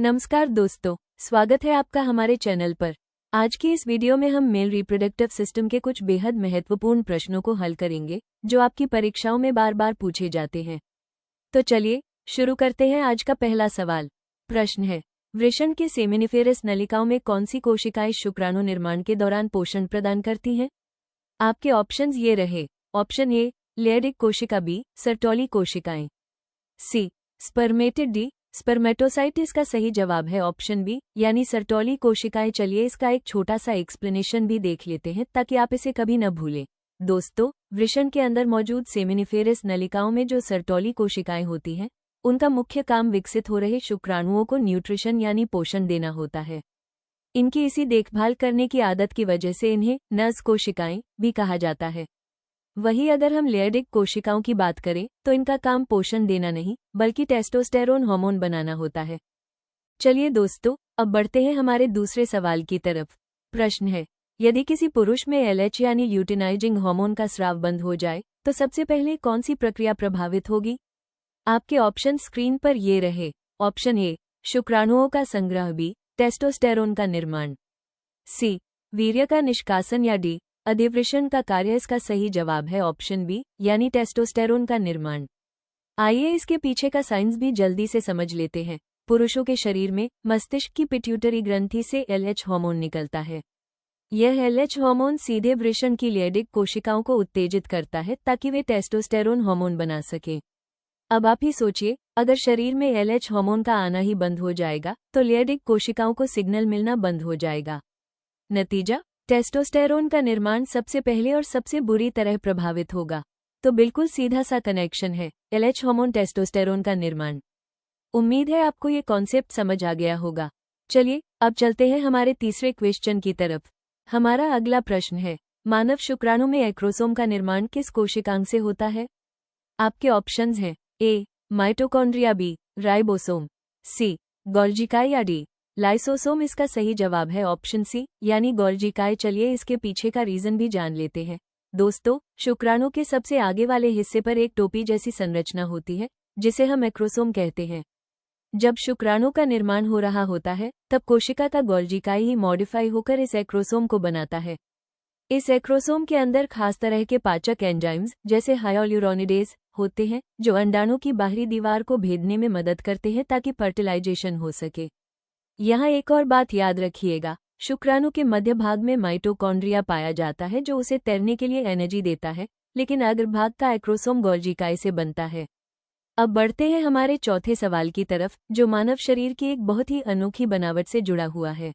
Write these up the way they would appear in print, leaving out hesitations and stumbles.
नमस्कार दोस्तों, स्वागत है आपका हमारे चैनल पर। आज की इस वीडियो में हम मेल रिप्रोडक्टिव सिस्टम के कुछ बेहद महत्वपूर्ण प्रश्नों को हल करेंगे जो आपकी परीक्षाओं में बार बार पूछे जाते हैं। तो चलिए शुरू करते हैं। आज का पहला सवाल प्रश्न है, वृषण के सेमिनिफेरस नलिकाओं में कौन सी कोशिकाएं शुक्राणु निर्माण के दौरान पोषण प्रदान करती हैं? आपके ऑप्शंस ये रहे। ऑप्शन ए लेयडिक कोशिका, बी सर्टोली कोशिकाएं, सी स्पर्मेटिड, डी स्पर्मेटोसाइट। इसका सही जवाब है ऑप्शन बी यानी सर्टोली कोशिकाएं। चलिए इसका एक छोटा सा एक्सप्लेनेशन भी देख लेते हैं ताकि आप इसे कभी न भूलें। दोस्तों, वृषण के अंदर मौजूद सेमिनिफेरस नलिकाओं में जो सर्टोली कोशिकाएं होती हैं, उनका मुख्य काम विकसित हो रहे शुक्राणुओं को न्यूट्रिशन यानी पोषण देना होता है। इनकी इसी देखभाल करने की आदत की वजह से इन्हें नर्स कोशिकाएं भी कहा जाता है। वहीं अगर हम लेयडिक कोशिकाओं की बात करें तो इनका काम पोषण देना नहीं बल्कि टेस्टोस्टेरोन हार्मोन बनाना होता है। चलिए दोस्तों, अब बढ़ते हैं हमारे दूसरे सवाल की तरफ। प्रश्न है, यदि किसी पुरुष में एलएच यानी ल्यूटिनाइजिंग हार्मोन का स्राव बंद हो जाए तो सबसे पहले कौन सी प्रक्रिया प्रभावित होगी? आपके ऑप्शन स्क्रीन पर ये रहे। ऑप्शन ए शुक्राणुओं का संग्रह, बी टेस्टोस्टेरोन का निर्माण, सी वीर्य का निष्कासन या डी अधिवृषण का कार्य। इसका सही जवाब है ऑप्शन बी यानी टेस्टोस्टेरोन का निर्माण। आइए इसके पीछे का साइंस भी जल्दी से समझ लेते हैं। पुरुषों के शरीर में मस्तिष्क की पिट्यूटरी ग्रंथि से एलएच हार्मोन निकलता है। यह एलएच हार्मोन सीधे वृषण की लेयडिक कोशिकाओं को उत्तेजित करता है ताकि वे टेस्टोस्टेरोन हार्मोन बना सकें। अब आप ही सोचिए, अगर शरीर में एलएच हार्मोन का आना ही बंद हो जाएगा तो लेयडिक कोशिकाओं को सिग्नल मिलना बंद हो जाएगा। नतीजा, टेस्टोस्टेरोन का निर्माण सबसे पहले और सबसे बुरी तरह प्रभावित होगा। तो बिल्कुल सीधा सा कनेक्शन है एलएच हार्मोन टेस्टोस्टेरोन का निर्माण। उम्मीद है आपको ये कॉन्सेप्ट समझ आ गया होगा। चलिए अब चलते हैं हमारे तीसरे क्वेश्चन की तरफ। हमारा अगला प्रश्न है, मानव शुक्राणु में एक्रोसोम का निर्माण किस कोशिकांग से होता है? आपके ऑप्शंस हैं ए माइटोकॉन्ड्रिया, बी राइबोसोम, सी गोल्जिकाई या डी लाइसोसोम। इसका सही जवाब है ऑप्शन सी यानी गोल्जिकाई। चलिए इसके पीछे का रीजन भी जान लेते हैं। दोस्तों, शुक्राणु के सबसे आगे वाले हिस्से पर एक टोपी जैसी संरचना होती है जिसे हम एक्रोसोम कहते हैं। जब शुक्राणु का निर्माण हो रहा होता है तब कोशिका का गोल्जिकाई ही मॉडिफाई होकर इस एक्रोसोम को बनाता है। इस एक्रोसोम के अंदर खास तरह के पाचक एंजाइम्स जैसे हाइड्रोल्यूरोनिडेज होते हैं जो अंडाणु की बाहरी दीवार को भेदने में मदद करते हैं ताकि फर्टिलाइजेशन हो सके। यहाँ एक और बात याद रखिएगा, शुक्राणु के मध्य भाग में माइटोकॉन्ड्रिया पाया जाता है जो उसे तैरने के लिए एनर्जी देता है, लेकिन अग्रभाग का एक्रोसोम गोल्जिकाई से बनता है। अब बढ़ते हैं हमारे चौथे सवाल की तरफ जो मानव शरीर की एक बहुत ही अनोखी बनावट से जुड़ा हुआ है।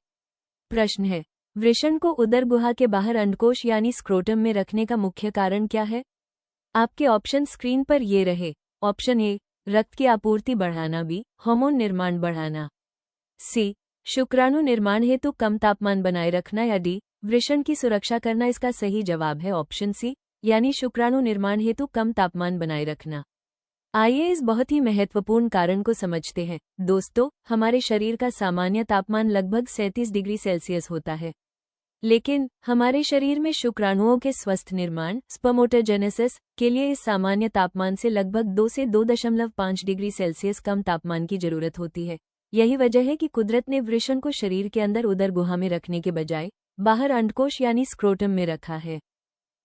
प्रश्न है, वृषण को उदर गुहा के बाहर अंडकोश यानी स्क्रोटम में रखने का मुख्य कारण क्या है? आपके ऑप्शन स्क्रीन पर ये रहे। ऑप्शन ए रक्त की आपूर्ति बढ़ाना, बी हार्मोन निर्माण बढ़ाना, सी शुक्राणु निर्माण हेतु कम तापमान बनाए रखना या डी वृषण की सुरक्षा करना। इसका सही जवाब है ऑप्शन सी यानी शुक्राणु निर्माण हेतु कम तापमान बनाए रखना। आइए इस बहुत ही महत्वपूर्ण कारण को समझते हैं। दोस्तों, हमारे शरीर का सामान्य तापमान लगभग 37 डिग्री सेल्सियस होता है, लेकिन हमारे शरीर में शुक्राणुओं के स्वस्थ निर्माण स्पर्मेटोजेनेसिस के लिए इस सामान्य तापमान से लगभग 2 से 2.5 डिग्री सेल्सियस कम तापमान की जरूरत होती है। यही वजह है कि कुदरत ने वृषण को शरीर के अंदर उदर गुहा में रखने के बजाय बाहर अंडकोश यानी स्क्रोटम में रखा है।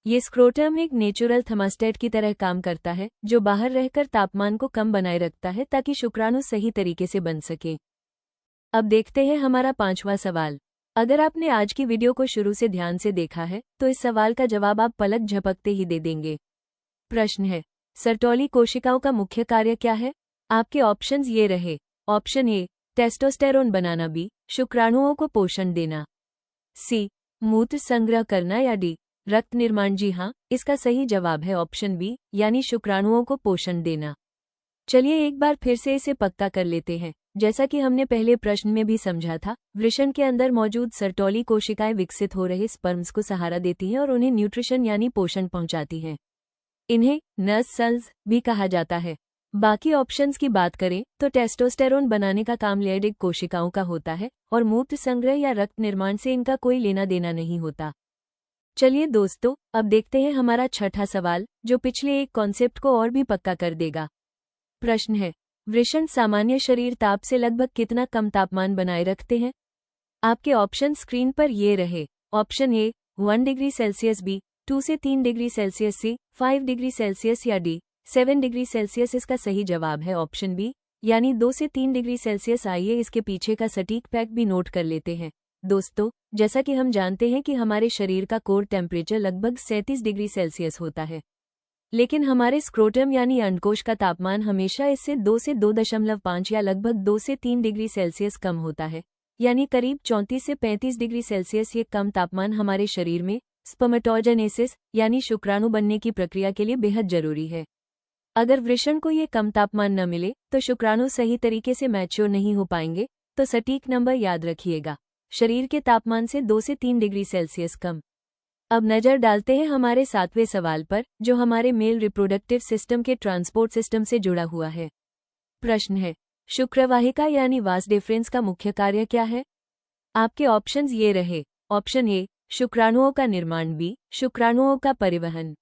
ये स्क्रोटम एक नेचुरल थर्मास्टेट की तरह काम करता है जो बाहर रहकर तापमान को कम बनाए रखता है ताकि शुक्राणु सही तरीके से बन सके। अब देखते हैं हमारा पांचवा सवाल। अगर आपने आज की वीडियो को शुरू से ध्यान से देखा है तो इस सवाल का जवाब आप पलक झपकते ही दे देंगे। प्रश्न है, सर्टोली कोशिकाओं का मुख्य कार्य क्या है? आपके ऑप्शंस ये रहे। ऑप्शन ए टेस्टोस्टेरोन बनाना, बी शुक्राणुओं को पोषण देना, सी मूत्र संग्रह करना या डी रक्त निर्माण। जी हाँ, इसका सही जवाब है ऑप्शन बी यानी शुक्राणुओं को पोषण देना। चलिए एक बार फिर से इसे पक्का कर लेते हैं। जैसा कि हमने पहले प्रश्न में भी समझा था, वृषण के अंदर मौजूद सर्टोली कोशिकाएं विकसित हो रहे स्पर्म्स को सहारा देती हैं और उन्हें न्यूट्रिशन यानी पोषण पहुंचाती हैं। इन्हें नर्स सेल्स भी कहा जाता है। बाकी ऑप्शंस की बात करें तो टेस्टोस्टेरोन बनाने का काम लेयडिक कोशिकाओं का होता है और मूत्र संग्रह या रक्त निर्माण से इनका कोई लेना देना नहीं होता। चलिए दोस्तों, अब देखते हैं हमारा छठा सवाल जो पिछले एक कॉन्सेप्ट को और भी पक्का कर देगा। प्रश्न है, वृषण सामान्य शरीर ताप से लगभग कितना कम तापमान बनाए रखते हैं? आपके ऑप्शन स्क्रीन पर ये रहे। Option A 1 degree Celsius, B 2 से 3 degree Celsius, C 5 degree Celsius या डी 7 डिग्री सेल्सियस। इसका सही जवाब है ऑप्शन बी, यानी 2 से 3 डिग्री सेल्सियस। आइए इसके पीछे का सटीक फैक्ट भी नोट कर लेते हैं। दोस्तों, जैसा कि हम जानते हैं कि हमारे शरीर का कोर टेम्परेचर लगभग 37 डिग्री सेल्सियस होता है, लेकिन हमारे स्क्रोटम यानी अंडकोश का तापमान हमेशा इससे 2 से 2.5 या लगभग 2 से 3 डिग्री सेल्सियस कम होता है, यानी करीब 34 से 35 डिग्री सेल्सियस। ये कम तापमान हमारे शरीर में स्पर्मेटोजेनेसिस यानी शुक्राणु बनने की प्रक्रिया के लिए बेहद जरूरी है। अगर वृषण को ये कम तापमान न मिले तो शुक्राणु सही तरीके से मैच्योर नहीं हो पाएंगे। तो सटीक नंबर याद रखिएगा, शरीर के तापमान से 2 से 3 डिग्री सेल्सियस कम। अब नजर डालते हैं हमारे 7वें सवाल पर, जो हमारे मेल रिप्रोडक्टिव सिस्टम के ट्रांसपोर्ट सिस्टम से जुड़ा हुआ है। प्रश्न है, शुक्रवाहिका यानी वास डिफरेंस का मुख्य कार्य क्या है? आपके ऑप्शंस ये रहे। ऑप्शन ए शुक्राणुओं का निर्माण, बी शुक्राणुओं का परिवहन,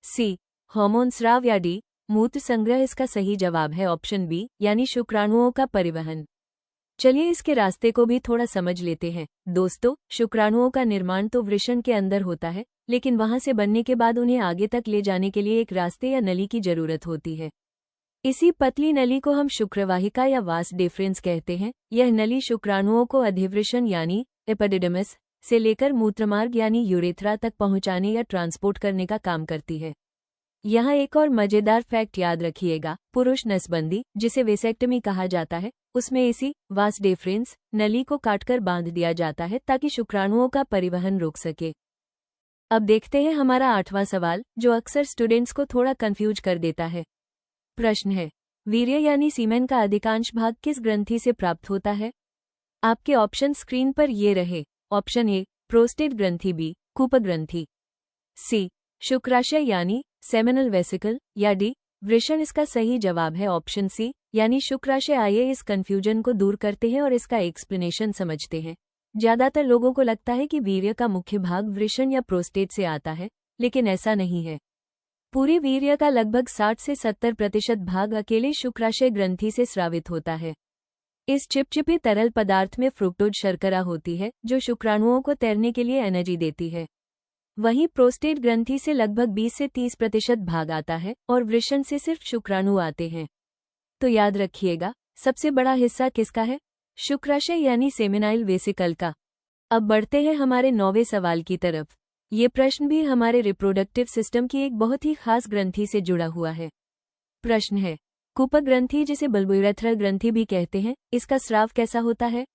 सी हार्मोन स्राव या डी मूत्र संग्रह। इसका सही जवाब है ऑप्शन बी, यानी शुक्राणुओं का परिवहन। चलिए इसके रास्ते को भी थोड़ा समझ लेते हैं। दोस्तों, शुक्राणुओं का निर्माण तो वृषण के अंदर होता है, लेकिन वहां से बनने के बाद उन्हें आगे तक ले जाने के लिए एक रास्ते या नली की जरूरत होती है। इसी पतली नली को हम शुक्रवाहिका या वास डिफरेंस कहते हैं। यह नली शुक्राणुओं को अधिवृषण यानी एपिडिडमिस से लेकर मूत्रमार्ग यानी यूरेथ्रा तक पहुंचाने या ट्रांसपोर्ट करने का काम करती है। यहाँ एक और मजेदार फैक्ट याद रखिएगा, पुरुष नसबंदी, जिसे वेसेक्टमी कहा जाता है, उसमें इसी वास डिफरेंस नली को काटकर बांध दिया जाता है ताकि शुक्राणुओं का परिवहन रुक सके। अब देखते हैं हमारा 8वां सवाल, जो अक्सर स्टूडेंट्स को थोड़ा कंफ्यूज कर देता है। प्रश्न है, वीर्य यानी सीमेन का अधिकांश भाग किस ग्रंथि से प्राप्त होता है? आपके ऑप्शन स्क्रीन पर ये रहे। ऑप्शन ए प्रोस्टेट ग्रंथि, बी कूप ग्रंथि, सी शुक्राशय यानी सेमिनल वेसिकल या डी वृषण। इसका सही जवाब है ऑप्शन सी, यानी शुक्राशय। आइए इस कंफ्यूजन को दूर करते हैं और इसका एक्सप्लेनेशन समझते हैं। ज्यादातर लोगों को लगता है कि वीर्य का मुख्य भाग वृषण या प्रोस्टेट से आता है, लेकिन ऐसा नहीं है। पूरे वीर्य का लगभग 60 से 70% भाग अकेले शुक्राशय ग्रंथि से स्रावित होता है। इस चिपचिपे तरल पदार्थ में फ्रुक्टोज शर्करा होती है, जो शुक्राणुओं को तैरने के लिए एनर्जी देती है। वहीं प्रोस्टेट ग्रंथि से लगभग 20 से 30% भाग आता है और वृषण से सिर्फ शुक्राणु आते हैं। तो याद रखिएगा, सबसे बड़ा हिस्सा किसका है? शुक्राशय यानी सेमिनाइल वेसिकल का। अब बढ़ते हैं हमारे 9वें सवाल की तरफ। ये प्रश्न भी हमारे रिप्रोडक्टिव सिस्टम की एक बहुत ही खास ग्रंथि से जुड़ा हुआ है। प्रश्न है, कूप ग्रंथि, जिसे बल्बोयूरेथ्रल ग्रंथि भी कहते हैं, इसका स्राव कैसा होता है?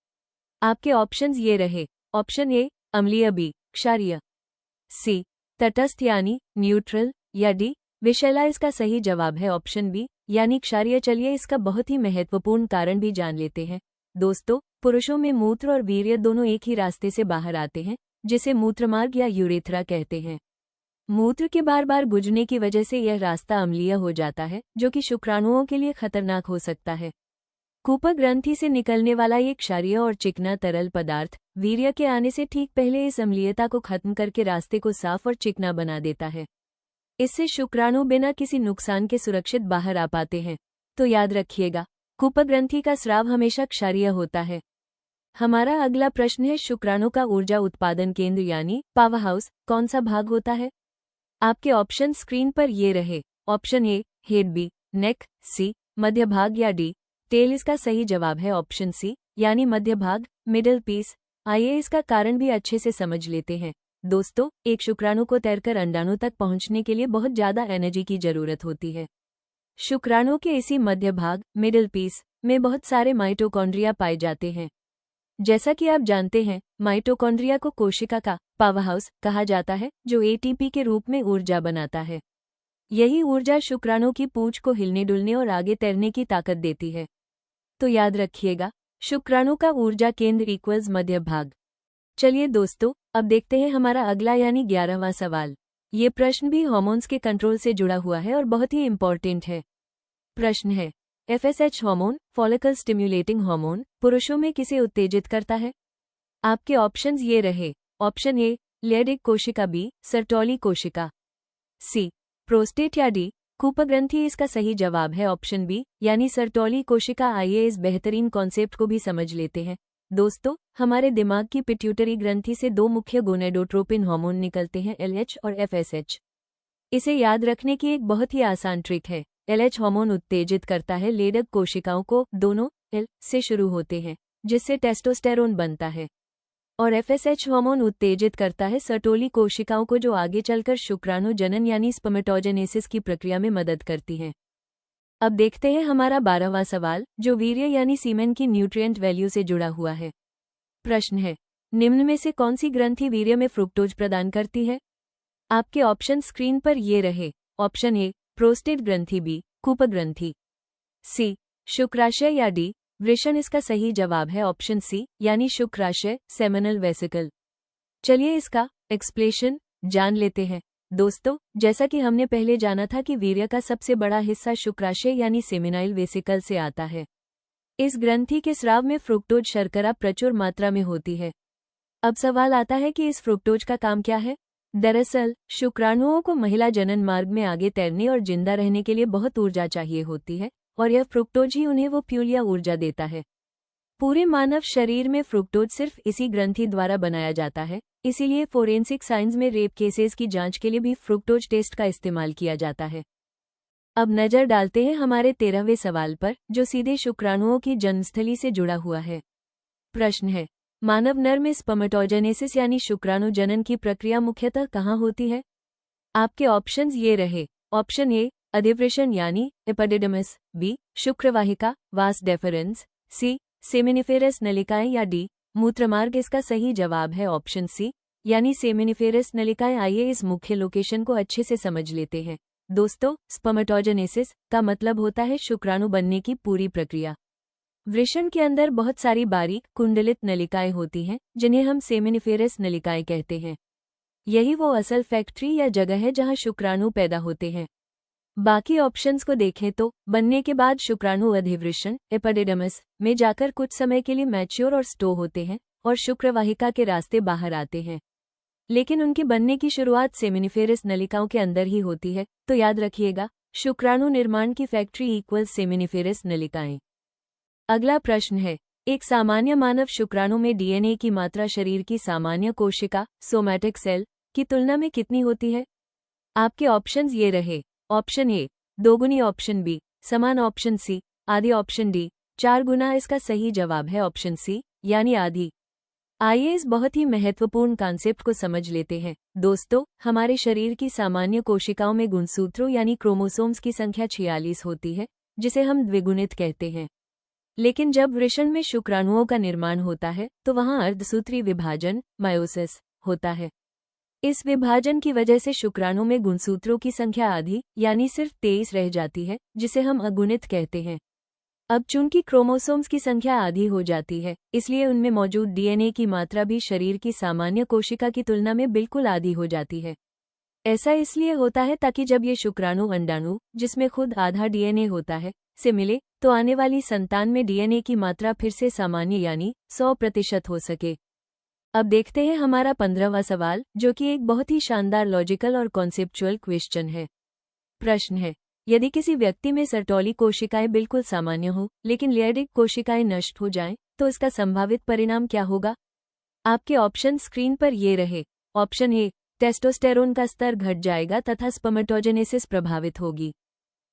आपके ऑप्शंस ये रहे। ऑप्शन ए अम्लीय, बी क्षारीय, सी तटस्थ यानी न्यूट्रल या डी विषैला। इसका सही जवाब है ऑप्शन बी, यानी क्षारीय। चलिए इसका बहुत ही महत्वपूर्ण कारण भी जान लेते हैं। दोस्तों, पुरुषों में मूत्र और वीर्य दोनों एक ही रास्ते से बाहर आते हैं, जिसे मूत्रमार्ग या यूरेथ्रा कहते हैं। मूत्र के बार बार गुजरने की वजह से यह रास्ता अम्लीय हो जाता है, जो कि शुक्राणुओं के लिए खतरनाक हो सकता है। कूप ग्रंथि से निकलने वाला ये क्षारीय और चिकना तरल पदार्थ वीर्य के आने से ठीक पहले इस अम्लीयता को खत्म करके रास्ते को साफ और चिकना बना देता है। इससे शुक्राणु बिना किसी नुकसान के सुरक्षित बाहर आ पाते हैं। तो याद रखिएगा, कूप ग्रंथि का स्राव हमेशा क्षारीय होता है। हमारा अगला प्रश्न है, शुक्राणु का ऊर्जा उत्पादन केंद्र यानी पावर हाउस कौन सा भाग होता है? आपके ऑप्शन स्क्रीन पर ये रहे। ऑप्शन ए हेड, बी नेक, सी मध्य भाग या डी टेल। इसका सही जवाब है ऑप्शन सी, यानी मध्य भाग, मिडिल पीस। आइए इसका कारण भी अच्छे से समझ लेते हैं। दोस्तों, एक शुक्राणु को तैरकर अंडाणु तक पहुंचने के लिए बहुत ज्यादा एनर्जी की जरूरत होती है। शुक्राणु के इसी मध्य भाग, मिडिल पीस में बहुत सारे माइटोकॉन्ड्रिया पाए जाते हैं। जैसा कि आप जानते हैं, माइटोकॉन्ड्रिया को कोशिका का पावर हाउस कहा जाता है, जो एटीपी के रूप में ऊर्जा बनाता है। यही ऊर्जा शुक्राणु की पूंछ को हिलने डुलने और आगे तैरने की ताकत देती है। तो याद रखिएगा, शुक्राणु का ऊर्जा केंद्र इक्वल्स मध्य भाग। चलिए दोस्तों, अब देखते हैं हमारा अगला यानी 11वां सवाल। ये प्रश्न भी हार्मोन्स के कंट्रोल से जुड़ा हुआ है और बहुत ही इंपॉर्टेंट है। प्रश्न है, FSH hormone, follicle stimulating hormone, पुरुषों में किसे उत्तेजित करता है? आपके ऑप्शंस ये रहे। ऑप्शन ए लेडिक कोशिका, बी सर्टोली कोशिका, सी प्रोस्टेट या डी कूपर ग्रंथि इसका सही जवाब है ऑप्शन बी यानी सर्टोली कोशिका। आइए इस बेहतरीन कॉन्सेप्ट को भी समझ लेते हैं। दोस्तों, हमारे दिमाग की पिट्यूटरी ग्रंथि से दो मुख्य गोनेडोट्रोपिन हार्मोन निकलते हैं, LH और FSH। इसे याद रखने की एक बहुत ही आसान ट्रिक है। LH हार्मोन उत्तेजित करता है लेडक कोशिकाओं को, दोनों L से शुरू होते हैं, जिससे टेस्टोस्टेरोन बनता है, और FSH हार्मोन उत्तेजित करता है सर्टोली कोशिकाओं को, जो आगे चलकर शुक्राणु जनन यानी स्पर्मेटोजेनेसिस की प्रक्रिया में मदद करती हैं। अब देखते हैं हमारा 12वां सवाल, जो वीर्य यानी सीमेन की न्यूट्रिएंट वैल्यू से जुड़ा हुआ है। प्रश्न है, निम्न में से कौन सी ग्रंथि वीर्य में फ्रुक्टोज प्रदान करती है? आपके ऑप्शन स्क्रीन पर ये रहे। ऑप्शन ए प्रोस्टेट ग्रंथि, बी कूपर ग्रंथि, सी शुक्राशय या डी वृषण। इसका सही जवाब है ऑप्शन सी यानी शुक्राशय, सेमिनल वेसिकल। चलिए इसका एक्सप्लेनेशन जान लेते हैं। दोस्तों, जैसा कि हमने पहले जाना था कि वीर्य का सबसे बड़ा हिस्सा शुक्राशय यानी सेमिनाइल वेसिकल से आता है। इस ग्रंथि के स्राव में फ्रुक्टोज शर्करा प्रचुर मात्रा में होती है। अब सवाल आता है कि इस फ्रुक्टोज का काम क्या है? दरअसल शुक्राणुओं को महिला जनन मार्ग में आगे तैरने और जिंदा रहने के लिए बहुत ऊर्जा चाहिए होती है, और यह फ्रुक्टोज ही उन्हें वो फ्यूल या ऊर्जा देता है। पूरे मानव शरीर में फ्रुक्टोज सिर्फ इसी ग्रंथि द्वारा बनाया जाता है, इसीलिए फोरेंसिक साइंस में रेप केसेस की जांच के लिए भी फ्रुक्टोज टेस्ट का इस्तेमाल किया जाता है। अब नजर डालते हैं हमारे 13वें सवाल पर, जो सीधे शुक्राणुओं की जन्मस्थली से जुड़ा हुआ है। प्रश्न है, मानव नर में स्पर्मेटोजेनेसिस यानी शुक्राणु जनन की प्रक्रिया मुख्यतः कहाँ होती है? आपके ऑप्शंस ये रहे। ऑप्शन ए अधिवृषण यानी एपिडिडमिस, बी शुक्रवाहिका वास डेफरेंस, सी सेमिनिफेरस नलिकाएं या डी मूत्रमार्ग। इसका सही जवाब है ऑप्शन सी यानी सेमिनिफेरस नलिकाएं। आइए इस मुख्य लोकेशन को अच्छे से समझ लेते हैं। दोस्तों, स्पर्मेटोजेनेसिस का मतलब होता है शुक्राणु बनने की पूरी प्रक्रिया। वृषण के अंदर बहुत सारी बारीक कुंडलित नलिकाएं होती हैं, जिन्हें हम सेमिनिफेरस नलिकाएं कहते हैं। यही वो असल फैक्ट्री या जगह है जहां शुक्राणु पैदा होते हैं। बाकी ऑप्शंस को देखें तो बनने के बाद शुक्राणु अधिवृषण एपिडिडमिस में जाकर कुछ समय के लिए मैच्योर और स्टो होते हैं और शुक्रवाहिका के रास्ते बाहर आते हैं, लेकिन उनके बनने की शुरुआत सेमिनिफेरस नलिकाओं के अंदर ही होती है। तो याद रखिएगा, शुक्राणु निर्माण की फैक्ट्री इक्वल सेमिनिफेरस नलिकाएं। अगला प्रश्न है, एक सामान्य मानव शुक्राणु में DNA की मात्रा शरीर की सामान्य कोशिका सोमैटिक सेल की तुलना में कितनी होती है? आपके ऑप्शंस ये रहे। ऑप्शन ए 2 गुनी, ऑप्शन बी समान, ऑप्शन सी आधी, ऑप्शन डी 4 गुना। इसका सही जवाब है ऑप्शन सी यानी आधी। आइए इस बहुत ही महत्वपूर्ण कॉन्सेप्ट को समझ लेते हैं। दोस्तों, हमारे शरीर की सामान्य कोशिकाओं में गुणसूत्रों यानी क्रोमोसोम्स की संख्या 46 होती है, जिसे हम द्विगुणित कहते हैं। लेकिन जब वृषण में शुक्राणुओं का निर्माण होता है तो वहां अर्धसूत्री विभाजन मायोसिस होता है। इस विभाजन की वजह से शुक्राणु में गुणसूत्रों की संख्या आधी यानी सिर्फ 23 रह जाती है, जिसे हम अगुणित कहते हैं। अब चूंकि क्रोमोसोम्स की संख्या आधी हो जाती है, इसलिए उनमें मौजूद DNA की मात्रा भी शरीर की सामान्य कोशिका की तुलना में बिल्कुल आधी हो जाती है। ऐसा इसलिए होता है ताकि जब ये शुक्राणु अंडाणु, जिसमें खुद आधा DNA होता है, से मिले तो आने वाली संतान में DNA की मात्रा फिर से सामान्य यानी 100% हो सके। अब देखते हैं हमारा 15वां सवाल, जो कि एक बहुत ही शानदार लॉजिकल और कॉन्सेप्चुअल क्वेश्चन है। प्रश्न है, यदि किसी व्यक्ति में सर्टोली कोशिकाएं बिल्कुल सामान्य हो, लेकिन लियर्डिक कोशिकाएं नष्ट हो जाएं, तो इसका संभावित परिणाम क्या होगा? आपके ऑप्शन स्क्रीन पर ये रहे। ऑप्शन ए टेस्टोस्टेरोन का स्तर घट जाएगा तथा स्पर्मेटोजेनेसिस प्रभावित होगी।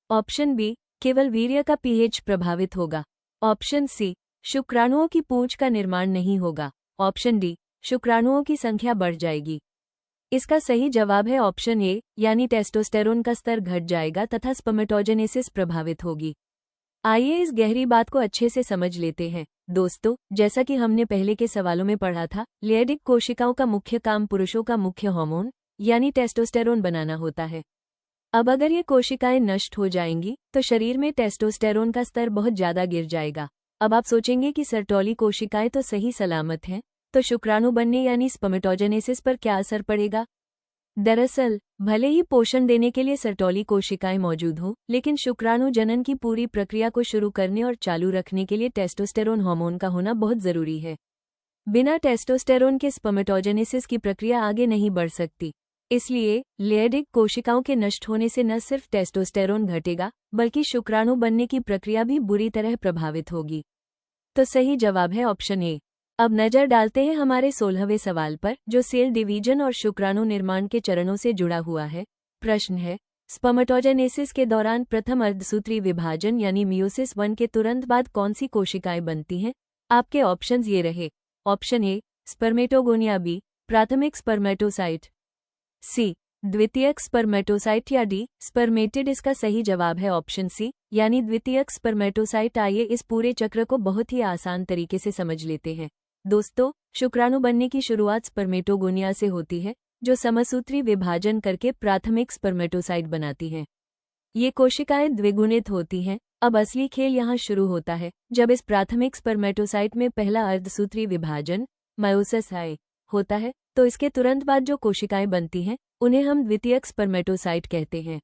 ऑप्शन बी केवल वीर्य का pH प्रभावित होगा। ऑप्शन सी शुक्राणुओं की पूंछ का निर्माण नहीं होगा। ऑप्शन डी शुक्राणुओं की संख्या बढ़ जाएगी। इसका सही जवाब है ऑप्शन ए यानी टेस्टोस्टेरोन का स्तर घट जाएगा तथा स्पर्मेटोजेनेसिस प्रभावित होगी। आइए इस गहरी बात को अच्छे से समझ लेते हैं। दोस्तों, जैसा कि हमने पहले के सवालों में पढ़ा था, लियर्डिक कोशिकाओं का मुख्य काम पुरुषों का मुख्य हार्मोन यानी टेस्टोस्टेरोन बनाना होता है। अब अगर ये कोशिकाएं नष्ट हो जाएंगी तो शरीर में टेस्टोस्टेरोन का स्तर बहुत ज्यादा गिर जाएगा। अब आप सोचेंगे कि सर्टोली कोशिकाएं तो सही सलामत हैं, तो शुक्राणु बनने यानी स्पर्मेटोजेनेसिस पर क्या असर पड़ेगा? दरअसल भले ही पोषण देने के लिए सर्टोली कोशिकाएं मौजूद हों, लेकिन शुक्राणु जनन की पूरी प्रक्रिया को शुरू करने और चालू रखने के लिए टेस्टोस्टेरोन हार्मोन का होना बहुत जरूरी है। बिना टेस्टोस्टेरोन के स्पर्मेटोजेनेसिस की प्रक्रिया आगे नहीं बढ़ सकती। इसलिए लेयडिक कोशिकाओं के नष्ट होने से न सिर्फ टेस्टोस्टेरोन घटेगा बल्कि शुक्राणु बनने की प्रक्रिया भी बुरी तरह प्रभावित होगी। तो सही जवाब है ऑप्शन ए। अब नजर डालते हैं हमारे 16वें सवाल पर, जो सेल डिवीजन और शुक्राणु निर्माण के चरणों से जुड़ा हुआ है। प्रश्न है, स्पर्मेटोजेनेसिस के दौरान प्रथम अर्धसूत्री विभाजन यानी मियोसिस 1 के तुरंत बाद कौन सी कोशिकाएं बनती हैं? आपके ऑप्शंस ये रहे। ऑप्शन ए स्पर्मेटोगोनिया, बी प्राथमिक स्पर्मेटोसाइट, सी द्वितीयक स्पर्मेटोसाइट या डी स्पर्मेटिड। इसका सही जवाब है ऑप्शन सी यानी द्वितीयक स्पर्मेटोसाइट। आइए इस पूरे चक्र को बहुत ही आसान तरीके से समझ लेते हैं। दोस्तों, शुक्राणु बनने की शुरुआत स्पर्मेटोगोनिया से होती है, जो समसूत्री विभाजन करके प्राथमिक स्पर्मेटोसाइट बनाती हैं। ये कोशिकाएं द्विगुणित होती हैं। अब असली खेल यहाँ शुरू होता है, जब इस प्राथमिक स्पर्मेटोसाइट में पहला अर्धसूत्री विभाजन मायोसिस होता है, तो इसके तुरंत बाद जो कोशिकाएं बनती हैं उन्हें हम द्वितीयक स्पर्मेटोसाइट कहते हैं।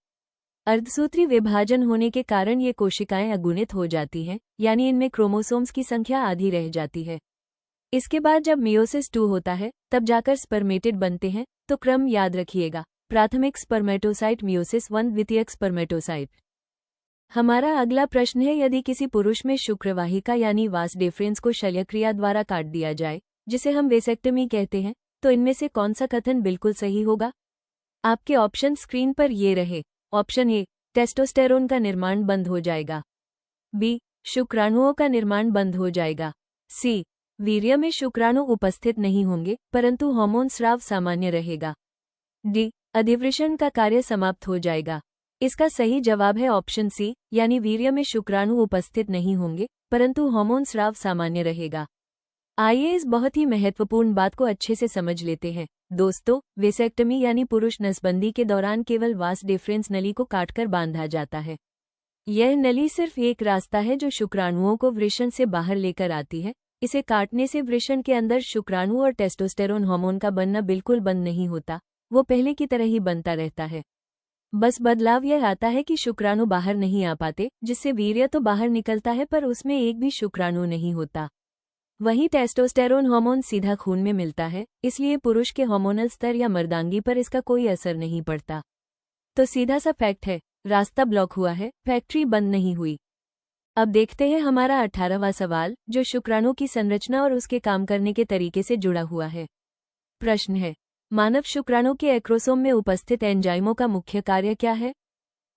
अर्धसूत्री विभाजन होने के कारण ये कोशिकाएं अगुणित हो जाती हैं, यानी इनमें क्रोमोसोम्स की संख्या आधी रह जाती है। इसके बाद जब मियोसिस 2 होता है, तब जाकर स्पर्मेटिड बनते हैं। तो क्रम याद रखिएगा, प्राथमिक स्पर्मेटोसाइट, मियोसिस 1, द्वितीयक स्पर्मेटोसाइट। हमारा अगला प्रश्न है, यदि किसी पुरुष में शुक्रवाहिका यानी वास डिफरेंस को शल्यक्रिया द्वारा काट दिया जाए, जिसे हम वेसेक्टमी कहते हैं, तो इनमें से कौन सा कथन बिल्कुल सही होगा? आपके ऑप्शन स्क्रीन पर ये रहे। ऑप्शन ए टेस्टोस्टेरोन का निर्माण बंद हो जाएगा, बी शुक्राणुओं का निर्माण बंद हो जाएगा, सी वीर्य में शुक्राणु उपस्थित नहीं होंगे परंतु हार्मोन स्राव सामान्य रहेगा, डी अधिवृषण का कार्य समाप्त हो जाएगा। इसका सही जवाब है ऑप्शन सी यानी वीर्य में शुक्राणु उपस्थित नहीं होंगे परंतु हार्मोन स्राव सामान्य रहेगा। आइए इस बहुत ही महत्वपूर्ण बात को अच्छे से समझ लेते हैं। दोस्तों, वेसेक्टमी यानी पुरुष नसबंदी के दौरान केवल वास डिफरेंस नली को काटकर बांधा जाता है। यह नली सिर्फ एक रास्ता है जो शुक्राणुओं को वृषण से बाहर लेकर आती है। इसे काटने से वृषण के अंदर शुक्राणु और टेस्टोस्टेरोन हार्मोन का बनना बिल्कुल बंद नहीं होता, वो पहले की तरह ही बनता रहता है। बस बदलाव यह आता है कि शुक्राणु बाहर नहीं आ पाते, जिससे वीर्य तो बाहर निकलता है पर उसमें एक भी शुक्राणु नहीं होता। वहीं टेस्टोस्टेरोन हार्मोन सीधा खून में मिलता है, इसलिए पुरुष के हार्मोनल स्तर या मर्दांगी पर इसका कोई असर नहीं पड़ता। तो सीधा सा फैक्ट है, रास्ता ब्लॉक हुआ है, फैक्ट्री बंद नहीं हुई। अब देखते हैं हमारा 18वां सवाल, जो शुक्राणु की संरचना और उसके काम करने के तरीके से जुड़ा हुआ है। प्रश्न है, मानव शुक्राणु के एक्रोसोम में उपस्थित एंजाइमों का मुख्य कार्य क्या है?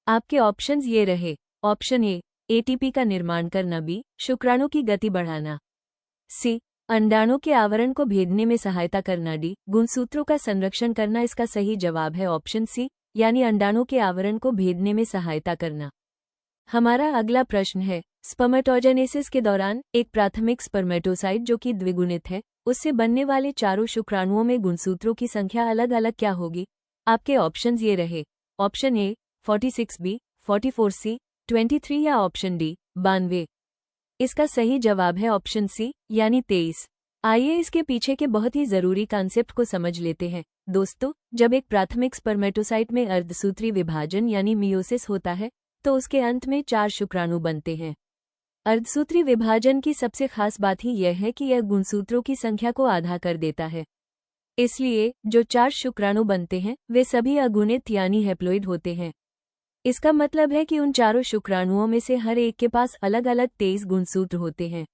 आपके ऑप्शंस ये रहे। ऑप्शन ए एटीपी का निर्माण करना, बी शुक्राणु की गति बढ़ाना, सी अंडाणु के आवरण को भेदने में सहायता करना, डी गुणसूत्रों का संरक्षण करना। इसका सही जवाब है ऑप्शन सी यानी अंडाणु के आवरण को भेदने में सहायता करना। हमारा अगला प्रश्न है, स्पर्मेटोजेनेसिस के दौरान एक प्राथमिक स्पर्मेटोसाइट जो कि द्विगुणित है, उससे बनने वाले चारों शुक्राणुओं में गुणसूत्रों की संख्या अलग अलग क्या होगी? आपके ऑप्शंस ये रहे। ऑप्शन ए 46, बी 44, सी 23 या ऑप्शन डी 92। इसका सही जवाब है ऑप्शन सी यानी 23। आइए इसके पीछे के बहुत ही जरूरी कॉन्सेप्ट को समझ लेते हैं। दोस्तों, जब एक प्राथमिक स्पर्मेटोसाइट में अर्धसूत्री विभाजन यानी मियोसिस होता है, तो उसके अंत में 4 शुक्राणु बनते हैं। अर्धसूत्री विभाजन की सबसे खास बात ही यह है कि यह गुणसूत्रों की संख्या को आधा कर देता है। इसलिए जो 4 शुक्राणु बनते हैं वे सभी अगुणित यानी हैप्लोइड होते हैं। इसका मतलब है कि उन चारों शुक्राणुओं में से हर एक के पास अलग अलग 23 गुणसूत्र होते हैं।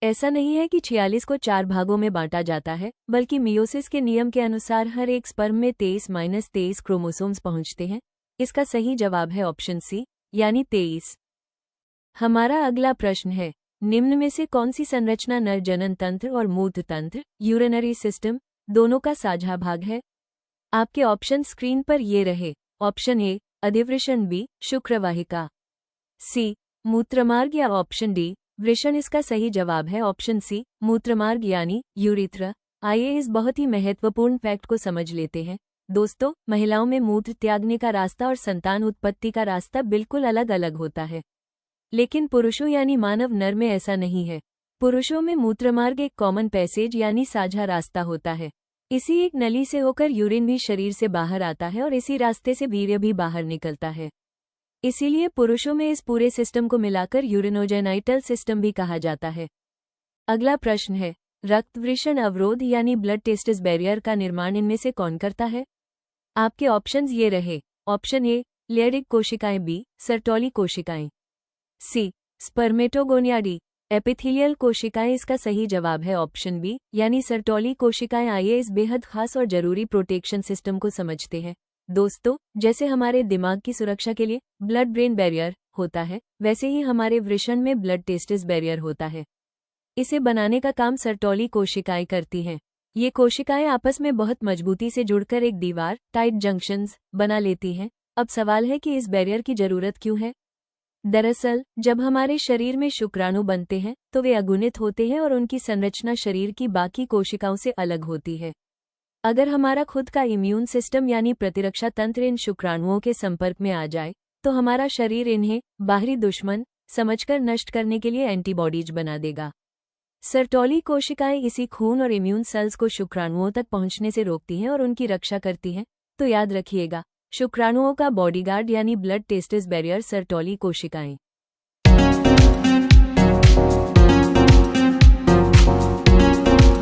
ऐसा नहीं है कि 46 को 4 भागों में बांटा जाता है, बल्कि मियोसिस के नियम के अनुसार हर एक स्पर्म में 23-23 क्रोमोसोम्स पहुंचते हैं। इसका सही जवाब है ऑप्शन सी यानी 23। हमारा अगला प्रश्न है, निम्न में से कौन सी संरचना नर जनन तंत्र और मूत्र तंत्र यूरिनरी सिस्टम दोनों का साझा भाग है? आपके ऑप्शन स्क्रीन पर ये रहे। ऑप्शन ए अधिवृषण, बी शुक्रवाहिका, सी मूत्रमार्ग या ऑप्शन डी वृषण। इसका सही जवाब है ऑप्शन सी मूत्रमार्ग यानी यूरिथ्रा। आइए इस बहुत ही महत्वपूर्ण फैक्ट को समझ लेते हैं। दोस्तों, महिलाओं में मूत्र त्यागने का रास्ता और संतान उत्पत्ति का रास्ता बिल्कुल अलग अलग होता है, लेकिन पुरुषों यानी मानव नर में ऐसा नहीं है। पुरुषों में मूत्रमार्ग एक कॉमन पैसेज यानी साझा रास्ता होता है। इसी एक नली से होकर यूरिन भी शरीर से बाहर आता है और इसी रास्ते से वीर्य भी बाहर निकलता है। इसीलिए पुरुषों में इस पूरे सिस्टम को मिलाकर यूरिनोजेनाइटल सिस्टम भी कहा जाता है। अगला प्रश्न है, रक्त वृषण अवरोध यानी ब्लड टेस्टिस बैरियर का निर्माण इनमें से कौन करता है? आपके ऑप्शंस ये रहे। ऑप्शन ए लेयरिक कोशिकाएं, बी सर्टोली कोशिकाएं, सी स्पर्मेटोगोनिया, डी एपिथेलियल कोशिकाएं। इसका सही जवाब है ऑप्शन बी यानी सर्टोली कोशिकाएं। आइए इस बेहद खास और जरूरी प्रोटेक्शन सिस्टम को समझते हैं। दोस्तों, जैसे हमारे दिमाग की सुरक्षा के लिए ब्लड ब्रेन बैरियर होता है, वैसे ही हमारे वृषण में ब्लड टेस्टिस बैरियर होता है। इसे बनाने का काम सर्टोली कोशिकाएं करती हैं। ये कोशिकाएं आपस में बहुत मजबूती से जुड़कर एक दीवार, टाइट जंक्शंस, बना लेती हैं। अब सवाल है कि इस बैरियर की जरूरत क्यों है? दरअसल जब हमारे शरीर में शुक्राणु बनते हैं तो वे अगुणित होते हैं और उनकी संरचना शरीर की बाकी कोशिकाओं से अलग होती है। अगर हमारा खुद का इम्यून सिस्टम यानी प्रतिरक्षा तंत्र इन शुक्राणुओं के संपर्क में आ जाए तो हमारा शरीर इन्हें बाहरी दुश्मन समझकर नष्ट करने के लिए एंटीबॉडीज बना देगा। सर्टोली कोशिकाएं इसी खून और इम्यून सेल्स को शुक्राणुओं तक पहुंचने से रोकती हैं और उनकी रक्षा करती हैं। तो याद रखिएगा, शुक्राणुओं का बॉडीगार्ड यानी ब्लड टेस्टिस बैरियर सर्टोली कोशिकाएं।